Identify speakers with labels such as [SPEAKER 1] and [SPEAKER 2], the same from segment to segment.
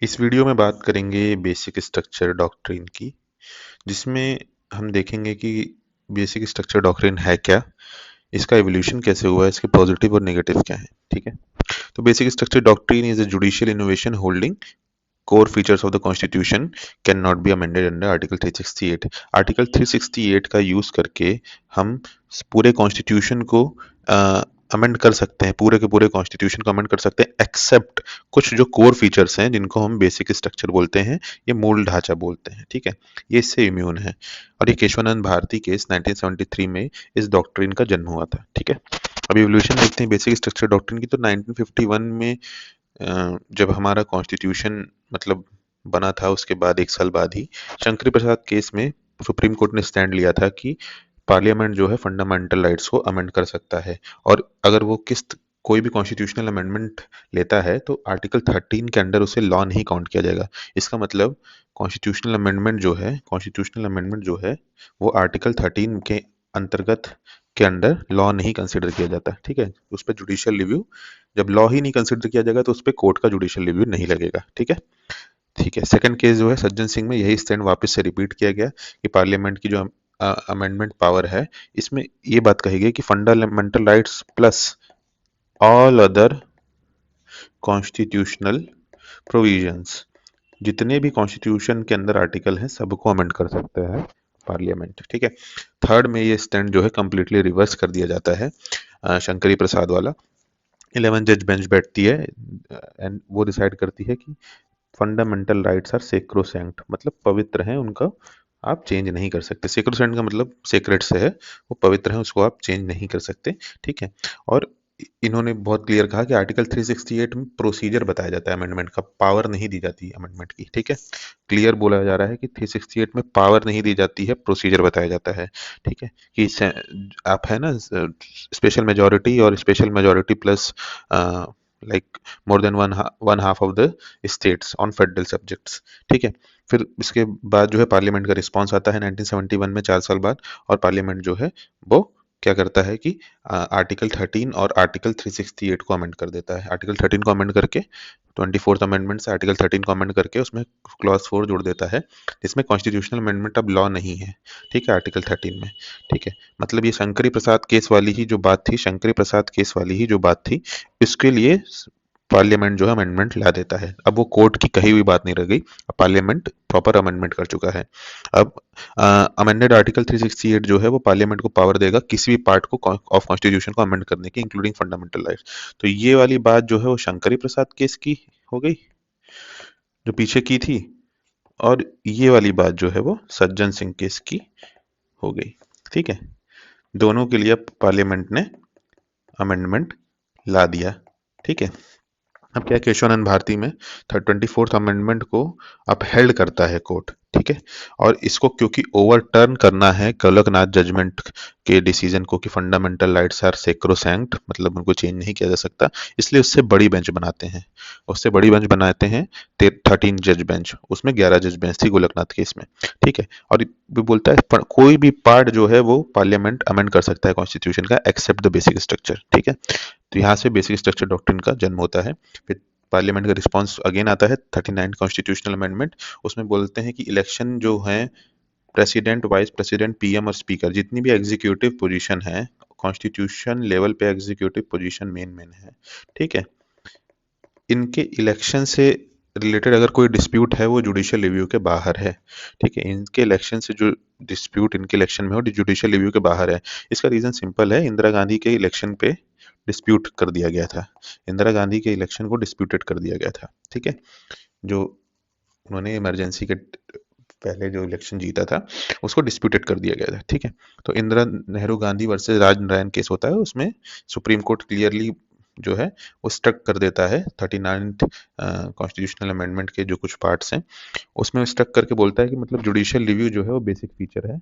[SPEAKER 1] इस वीडियो में बात करेंगे बेसिक स्ट्रक्चर डॉक्ट्रिन की, जिसमें हम देखेंगे कि बेसिक स्ट्रक्चर डॉक्ट्रिन है क्या, इसका एवोल्यूशन कैसे हुआ, इसके पॉजिटिव और नेगेटिव क्या है। ठीक है, तो basic structure doctrine is a judicial innovation holding core features of the constitution cannot be amended under article 368। Article 368 का यूज करके हम पूरे कॉन्स्टिट्यूशन को अमेंड कर सकते हैं, पूरे के पूरे कॉन्स्टिट्यूशन को अमेंड कर सकते हैं, एक्सेप्ट कुछ जो कोर फीचर्स हैं जिनको हम बेसिक स्ट्रक्चर बोलते हैं, ये मूल ढांचा बोलते हैं। ठीक है, ये इससे इम्यून है। और ये केशवानंद भारती केस 1973 में इस डॉक्ट्रिन का जन्म हुआ था। ठीक है, अभी इवोल्यूशन देखते हैं बेसिक स्ट्रक्चर डॉक्ट्रिन की। तो 1951 में जब हमारा कॉन्स्टिट्यूशन मतलब बना था, उसके बाद एक साल बाद ही शंकरी प्रसाद केस में सुप्रीम कोर्ट ने स्टैंड लिया था कि पार्लियामेंट जो है फंडामेंटल राइट्स को अमेंड कर सकता है। और अगर वो कोई भी कॉन्स्टिट्यूशनल अमेंडमेंट लेता है तो आर्टिकल 13 के अंडर उसे लॉ नहीं काउंट किया जाएगा। इसका मतलब कॉन्स्टिट्यूशनल अमेंडमेंट जो है वो आर्टिकल 13 के अंतर्गत के अंडर लॉ नहीं कंसिडर किया जाता। ठीक है, उस पर जुडिशियल रिव्यू, जब लॉ ही नहीं कंसिडर किया जाएगा तो उस पर कोर्ट का जुडिशियल रिव्यू नहीं लगेगा। ठीक है, ठीक है। सेकंड केस जो है सज्जन सिंह में, यही स्टैंड वापस से रिपीट किया गया कि पार्लियामेंट की जो अमेंडमेंट पावर है, इसमें ये बात कही गई कि fundamental rights plus all other constitutional provisions, जितने भी कॉन्स्टिट्यूशन के अंदर आर्टिकल हैं सबको अमेंड कर सकता है पार्लियामेंट। ठीक है, थर्ड में ये स्टैंड जो है कंप्लीटली रिवर्स कर दिया जाता है, शंकरी प्रसाद वाला। 11 जज बेंच बैठती है एंड वो डिसाइड करती है कि फंडामेंटल राइट्स आर सेक्रोसैंक्ट, मतलब पवित्र हैं, उनका आप चेंज नहीं कर सकते। सेक्रोसैंक्ट का मतलब सेक्रेट से है, वो पवित्र है, उसको आप चेंज नहीं कर सकते। ठीक है, और इन्होंने बहुत क्लियर कहा कि आर्टिकल 368 में प्रोसीजर बताया जाता है, अमेंडमेंट का पावर नहीं दी जाती अमेंडमेंट की। ठीक है, क्लियर बोला जा रहा है कि 368 में पावर नहीं दी जाती है, प्रोसीजर बताया जाता है। ठीक है, कि आप है ना स्पेशल मेजोरिटी और special majority plus like more than one half of the states on federal subjects. ठीक है, फिर इसके बाद जो है पार्लियामेंट का रिस्पांस आता है 1971 में, 4 साल बाद। और पार्लियामेंट जो है वो क्या करता है कि आर्टिकल 13 और आर्टिकल 368 को अमेंड कर देता है। आर्टिकल 13 को अमेंड करके 24th अमेंडमेंट से आर्टिकल 13 को अमेंड करके उसमें क्लॉज 4 जोड़ देता है, जिसमें कॉन्स्टिट्यूशनल अमेंडमेंट अब लॉ नहीं है। ठीक है, आर्टिकल 13 में। ठीक है, मतलब ये शंकरी प्रसाद केस वाली ही जो बात थी, शंकरी प्रसाद केस वाली ही जो बात थी, इसके लिए पार्लियामेंट जो है अमेंडमेंट ला देता है। अब वो कोर्ट की कही हुई बात नहीं रह गई, अब पार्लियामेंट प्रॉपर अमेंडमेंट कर चुका है। अब अमेंडेड आर्टिकल 368 जो है वो पार्लियामेंट को पावर देगा किसी भी पार्ट को ऑफ कॉन्स्टिट्यूशन को अमेंड करने की, इंक्लूडिंग फंडामेंटल राइट्स। तो ये वाली बात जो है वो शंकरी प्रसाद केस की हो गई, जो पीछे की थी, और ये वाली बात जो है वो सज्जन सिंह केस की हो गई। ठीक है, दोनों के लिए पार्लियामेंट ने अमेंडमेंट ला दिया। ठीक है, अब क्या है, केशवानंद भारती में 24th अमेंडमेंट को अपहेल्ड करता है कोर्ट। ठीक है, और इसको क्योंकि ओवरटर्न करना है गोलकनाथ जजमेंट के डिसीजन को कि फंडामेंटल राइट्स आर सेक्रोसैंक्ट, मतलब उनको चेंज नहीं किया जा सकता, इसलिए उससे बड़ी बेंच बनाते हैं। उससे बड़ी बेंच बनाते हैं 13 जज बेंच, उसमें 11 जज बेंच थी गोलकनाथ केस में। ठीक है, और भी बोलता है कोई भी पार्ट जो है वो पार्लियामेंट अमेंड कर सकता है कॉन्स्टिट्यूशन का, एक्सेप्ट द बेसिक स्ट्रक्चर। ठीक है, तो यहाँ से बेसिक स्ट्रक्चर डॉक्ट्रिन का जन्म होता है। फिर पार्लियामेंट का रिस्पांस अगेन आता है 39 कॉन्स्टिट्यूशनल अमेंडमेंट। उसमें बोलते हैं कि इलेक्शन जो है प्रेसिडेंट, वाइस प्रेसिडेंट, पीएम और स्पीकर, जितनी भी एग्जीक्यूटिव पोजीशन है कॉन्स्टिट्यूशन लेवल पे, एग्जीक्यूटिव पोजीशन मेन मेन है। ठीक है, इनके इलेक्शन से रिलेटेड अगर कोई डिस्प्यूट है वो जुडिशियल रिव्यू के बाहर है। ठीक है, इनके इलेक्शन से जो डिस्प्यूट इनके इलेक्शन में हो जुडिशियल रिव्यू के बाहर है। इसका रीजन सिंपल है, इंदिरा गांधी के इलेक्शन पे डिस्प्यूट कर दिया गया था, इंदिरा गांधी के इलेक्शन को डिस्प्यूटेड कर दिया गया था। ठीक है, जो उन्होंने इमरजेंसी के पहले जो इलेक्शन जीता था उसको डिस्प्यूटेड कर दिया गया था। ठीक है, तो इंदिरा नेहरू गांधी वर्सेस राज नारायण केस होता है, उसमें सुप्रीम कोर्ट क्लियरली जो है वो स्ट्रक कर देता है 39th कॉन्स्टिट्यूशनल अमेंडमेंट के जो कुछ पार्ट्स हैं, उसमें स्ट्रक करके बोलता है कि मतलब जुडिशियल रिव्यू जो है वो बेसिक फीचर है,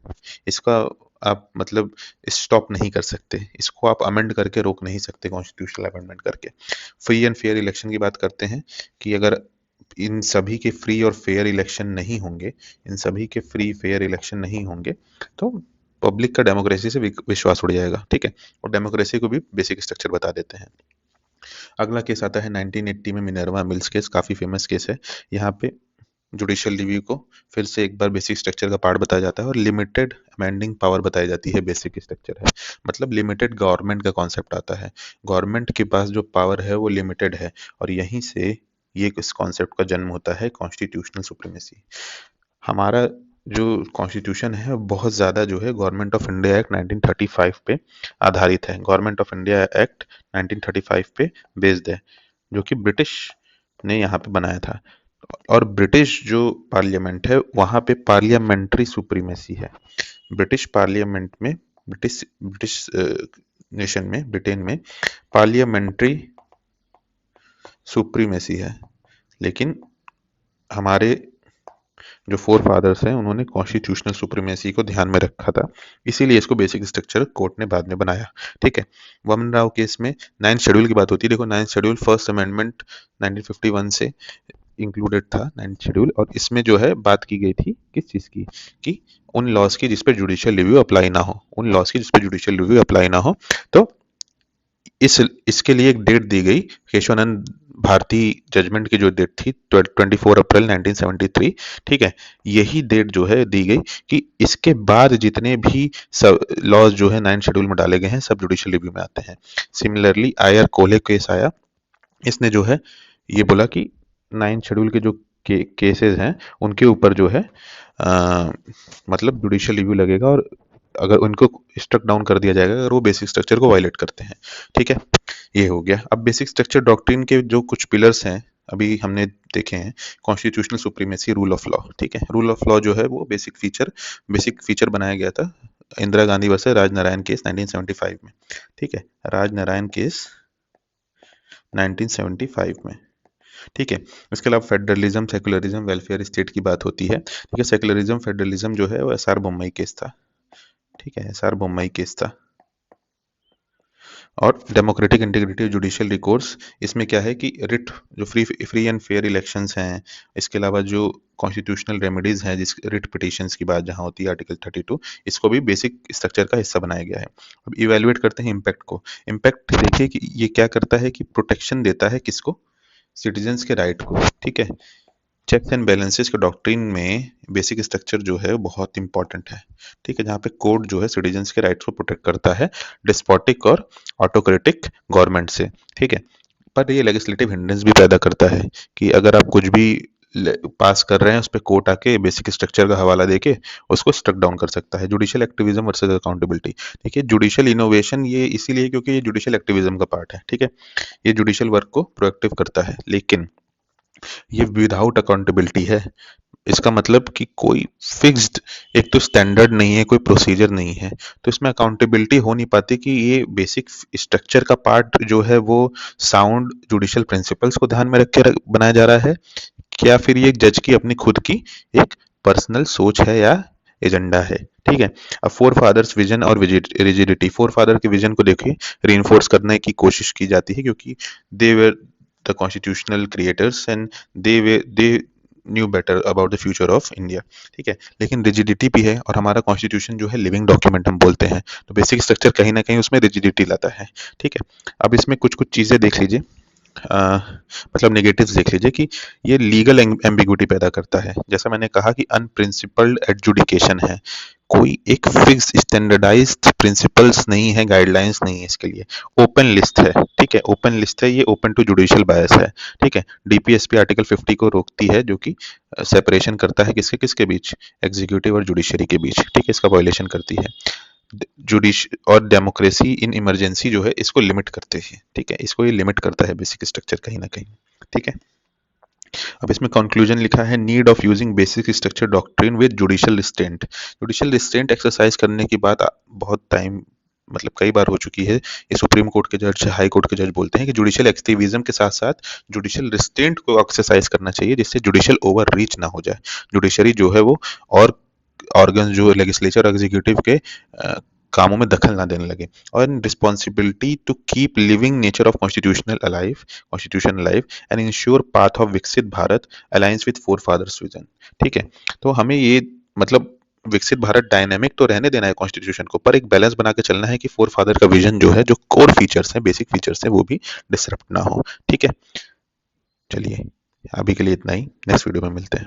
[SPEAKER 1] इसका आप मतलब स्टॉप नहीं कर सकते, इसको आप अमेंड करके रोक नहीं सकते कॉन्स्टिट्यूशनल अमेंडमेंट करके। फ्री एंड फेयर इलेक्शन की बात करते हैं कि अगर इन सभी के फ्री और फेयर इलेक्शन नहीं होंगे, इन सभी के फ्री फेयर इलेक्शन नहीं होंगे तो पब्लिक का डेमोक्रेसी से विश्वास उड़ जाएगा। ठीक है, और डेमोक्रेसी को भी बेसिक स्ट्रक्चर बता देते हैं। अगला केस आता है 1980 में मिनर्वा मिल्स केस, काफी फेमस केस है। यहाँ पे जुडिशियल रिव्यू को फिर से एक बार बेसिक स्ट्रक्चर का पार्ट बताया जाता है और लिमिटेड अमेंडिंग पावर बताई जाती है। बेसिक स्ट्रक्चर है मतलब लिमिटेड गवर्नमेंट का कॉन्सेप्ट आता है, गवर्नमेंट के पास जो पावर है वो लिमिटेड है, और यहीं से ये इस कॉन्सेप्ट का जन्म होता है, कॉन्स्टिट्यूशनल सुप्रीमेसी। हमारा जो कॉन्स्टिट्यूशन है बहुत ज़्यादा जो है गवर्नमेंट ऑफ इंडिया एक्ट 1935 पे आधारित है, गवर्नमेंट ऑफ इंडिया एक्ट 1935 पे बेस्ड है, जो कि ब्रिटिश ने यहाँ पे बनाया था। और ब्रिटिश जो पार्लियामेंट है वहाँ पे पार्लियामेंट्री सुप्रीमेसी है। ब्रिटिश पार्लियामेंट में, ब्रिटिश ब्रिटिश नेशन में, ब्रिटेन में पार्लियामेंट्री सुप्रीमेसी है। लेकिन हमारे जो फोर फादर्स हैं उन्होंने कॉन्स्टिट्यूशनल सुप्रीमेसी को ध्यान में रखा था, इसीलिए इसको बेसिक स्ट्रक्चर कोर्ट ने बाद में बनाया। ठीक है, वामन राव केस में 9th शेड्यूल की बात होती है। देखो 9th शेड्यूल फर्स्ट अमेंडमेंट 1951 से इंक्लूडेड था 9th शेड्यूल, और इसमें जो है बात की गई थी किस चीज की, कि उन लॉज की जिस पे जुडिशियल रिव्यू अप्लाई ना हो, उन लॉज की जिस पे जुडिशियल रिव्यू अप्लाई ना हो। तो इसके लिए एक डेट दी गई, केशवानंद भारती जजमेंट की जो डेट थी 24 अप्रैल 1973। ठीक है, यही डेट जो है दी गई कि इसके बाद जितने भी सब लॉज जो है 9th शेड्यूल में डाले गए हैं सब जुडिशियल रिव्यू में आते हैं। सिमिलरली आयर कोले केस आया, इसने जो है ये बोला कि 9th शेड्यूल के जो केसेस हैं उनके ऊपर जो है मतलब जुडिशियल रिव्यू लगेगा, और अगर उनको स्ट्रक डाउन कर दिया जाएगा अगर वो बेसिक स्ट्रक्चर को वायलेट करते हैं। ठीक है, ये हो गया। अब बेसिक स्ट्रक्चर डॉक्ट्रिन के जो कुछ पिलर्स हैं अभी हमने देखे हैं, constitutional supremacy, rule of law. ठीक है, रूल ऑफ लॉ जो है वो बेसिक फीचर बनाया गया था इंदिरा गांधी वर्सेस राजनारायण केस 1975 में। ठीक है, राजनारायण केस 1975 में। ठीक है, इसके अलावा फेडरलिज्म, सेकुलरिज्म, वेलफेयर स्टेट की बात होती है। ठीक है, सेकुलरिज्म फेडरलिज्म जो है वो एसआर बोम्मई केस था। ठीक है, एसआर बोम्मई केस था। और डेमोक्रेटिक इंटीग्रिटी जुडिशियल रिकोर्स, इसमें क्या है कि रिट जो फ्री एंड फेयर इलेक्शंस हैं, इसके अलावा जो कॉन्स्टिट्यूशनल रेमेडीज हैं, जिस रिट पिटिशंस की बात जहां होती है आर्टिकल 32, इसको भी बेसिक स्ट्रक्चर का हिस्सा बनाया गया है। अब इवेल्युएट करते हैं इम्पैक्ट को। इम्पैक्ट देखिए कि ये क्या करता है कि प्रोटेक्शन देता है किसको, सिटीजन्स के राइट को। ठीक है, चेक्स एंड बैलेंसेस के डॉक्ट्रिन में बेसिक स्ट्रक्चर जो है बहुत इंपॉर्टेंट है। ठीक है, जहाँ पे कोर्ट जो है सिटीजन्स के राइट्स को प्रोटेक्ट करता है डिस्पोटिक और ऑटोक्रेटिक गवर्नमेंट से। ठीक है, पर ये लेजिस्लेटिव हिंड्रेंस भी पैदा करता है कि अगर आप कुछ भी पास कर रहे हैं उस पर कोर्ट आके बेसिक स्ट्रक्चर का हवाला देके उसको स्ट्रक डाउन कर सकता है। Judicial activism versus accountability. देखिए जुडिशियल इनोवेशन ये इसीलिए क्योंकि ये जुडिशियल एक्टिविज्म का पार्ट है। ठीक है, ये जुडिशियल वर्क को प्रोएक्टिव करता है, लेकिन ये विदाउट अकाउंटेबिलिटी है। इसका मतलब कि कोई फिक्स्ड एक तो स्टैंडर्ड नहीं है, कोई प्रोसीजर नहीं है, तो इसमें अकाउंटेबिलिटी हो नहीं पाती कि ये बेसिक स्ट्रक्चर का पार्ट जो है वो साउंड जुडिशियल प्रिंसिपल्स को ध्यान में रख के बनाया जा रहा है, क्या फिर ये जज की अपनी खुद की एक पर्सनल सोच है या एजेंडा है। ठीक है, अब फोर फादर्स विजन और रिजिडिटी, फोर फादर के विजन को देखिए रीइंफोर्स करने की कोशिश की जाती है क्योंकि they were the constitutional creators and they knew better about the future of India. ठीक है, लेकिन रिजिडिटी भी है, और हमारा कॉन्स्टिट्यूशन जो है लिविंग डॉक्यूमेंट हम बोलते हैं, तो बेसिक स्ट्रक्चर कहीं ना कहीं उसमें रिजिडिटी लाता है। ठीक है, अब इसमें कुछ कुछ चीजें देख लीजिए, मतलब नेगेटिव्स देख लीजिए कि ये लीगल एम्बिग्विटी पैदा करता है। जैसा मैंने कहा कि अनप्रिंसिपल्ड एडजुडिकेशन है, कोई एक फिक्स स्टैंडर्डाइज्ड प्रिंसिपल्स नहीं है, गाइडलाइंस नहीं है इसके लिए, ओपन लिस्ट है। ठीक है, ओपन लिस्ट है, ये ओपन टू जुडिशियल बायस है। ठीक है, डीपीएसपी आर्टिकल 50 को रोकती है जो कि सेपरेशन करता है किसके किसके बीच, एग्जीक्यूटिव और जुडिशरी के बीच। ठीक है, इसका वायलेशन करती है। जुडिश और डेमोक्रेसी इन इमरजेंसी जो है इसको लिमिट करते हैं। ठीक है, इसको ये लिमिट करता है बेसिक स्ट्रक्चर कहीं ना कहीं। ठीक है, अब इसमें कंक्लूजन लिखा है, need of using basic structure doctrine with judicial restraint. Judicial restraint exercise करने की बात बहुत टाइम मतलब कई बार हो चुकी है। ये सुप्रीम कोर्ट के जज, हाई कोर्ट के जज बोलते हैं कि जुडिशियल एक्टिविज्म के साथ साथ जुडिशियल रिस्ट्रेंट को एक्सरसाइज करना चाहिए जिससे जुडिशियल ओवर रीच ना हो जाए, जुडिशरी जो है वो और ऑर्गन जो लेजिस्लेचर एग्जीक्यूटिव के कामों में दखल ना देने लगे, और responsibility to keep living nature of constitution alive and ensure path of Viksit Bharat alliance with forefathers vision. ठीक है, तो हमें ये मतलब विकसित भारत डायनेमिक तो रहने देना है कॉन्स्टिट्यूशन को, पर एक बैलेंस बना के चलना है कि फोर फादर का विजन जो है, जो कोर फीचर्स है, बेसिक फीचर्स है, वो भी डिसरप्ट ना हो। ठीक है, चलिए अभी के लिए इतना ही, नेक्स्ट वीडियो में मिलते हैं।